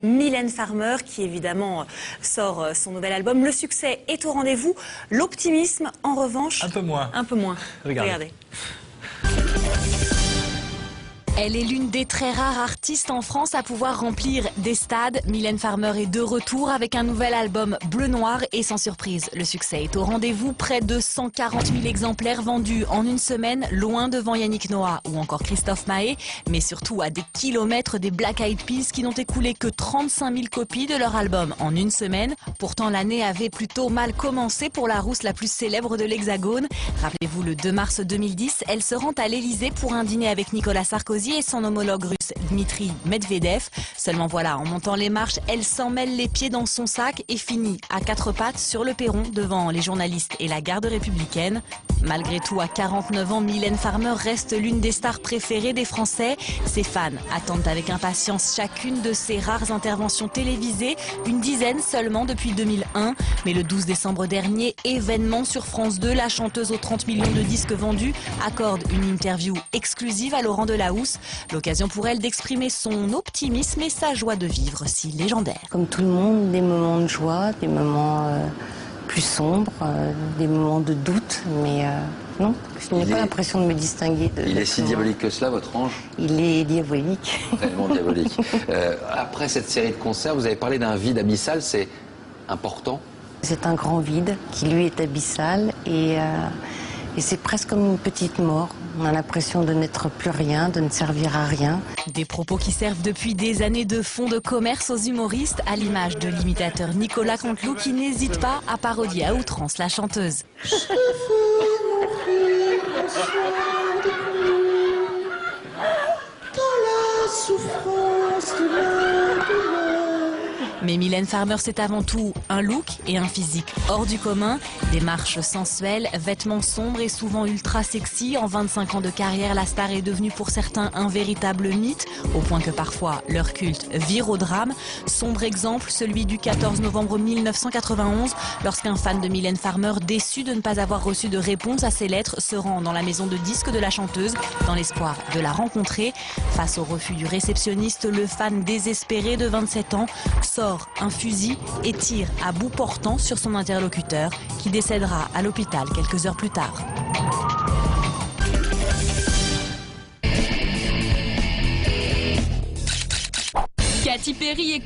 Mylène Farmer qui évidemment sort son nouvel album. Le succès est au rendez-vous. L'optimisme en revanche... Un peu moins. Un peu moins. Regardez. Elle est l'une des très rares artistes en France à pouvoir remplir des stades. Mylène Farmer est de retour avec un nouvel album bleu-noir et sans surprise, le succès est au rendez-vous. Près de 140 000 exemplaires vendus en une semaine, loin devant Yannick Noah ou encore Christophe Maé, mais surtout à des kilomètres des Black Eyed Peas qui n'ont écoulé que 35 000 copies de leur album en une semaine. Pourtant, l'année avait plutôt mal commencé pour la rousse la plus célèbre de l'Hexagone. Rappelez-vous, le 2 mars 2010, elle se rend à l'Elysée pour un dîner avec Nicolas Sarkozy et son homologue russe Dmitri Medvedev. Seulement voilà, en montant les marches, elle s'en mêle les pieds dans son sac et finit à quatre pattes sur le perron devant les journalistes et la garde républicaine. Malgré tout, à 49 ans, Mylène Farmer reste l'une des stars préférées des Français. Ses fans attendent avec impatience chacune de ses rares interventions télévisées, une dizaine seulement depuis 2001. Mais le 12 décembre dernier, événement sur France 2, la chanteuse aux 30 millions de disques vendus accorde une interview exclusive à Laurent Delahousse. L'occasion pour elle d'exprimer son optimisme et sa joie de vivre si légendaire. Comme tout le monde, des moments de joie, des moments plus sombres, des moments de doute, mais non, je n'ai pas l'impression de me distinguer. Il est si diabolique que cela, votre ange? Il est diabolique. Réellement diabolique. Après cette série de concerts, vous avez parlé d'un vide abyssal, c'est important? C'est un grand vide qui lui est abyssal et c'est presque comme une petite mort. On a l'impression de n'être plus rien, de ne servir à rien. Des propos qui servent depuis des années de fonds de commerce aux humoristes, à l'image de l'imitateur Nicolas Canteloup qui n'hésite pas à parodier à outrance la chanteuse. Mais Mylène Farmer, c'est avant tout un look et un physique hors du commun. Des marches sensuelles, vêtements sombres et souvent ultra sexy. En 25 ans de carrière, la star est devenue pour certains un véritable mythe, au point que parfois leur culte vire au drame. Sombre exemple, celui du 14 novembre 1991, lorsqu'un fan de Mylène Farmer, déçu de ne pas avoir reçu de réponse à ses lettres, se rend dans la maison de disques de la chanteuse dans l'espoir de la rencontrer. Face au refus du réceptionniste, le fan désespéré de 27 ans sort un fusil et tire à bout portant sur son interlocuteur qui décédera à l'hôpital quelques heures plus tard. Katy Perry est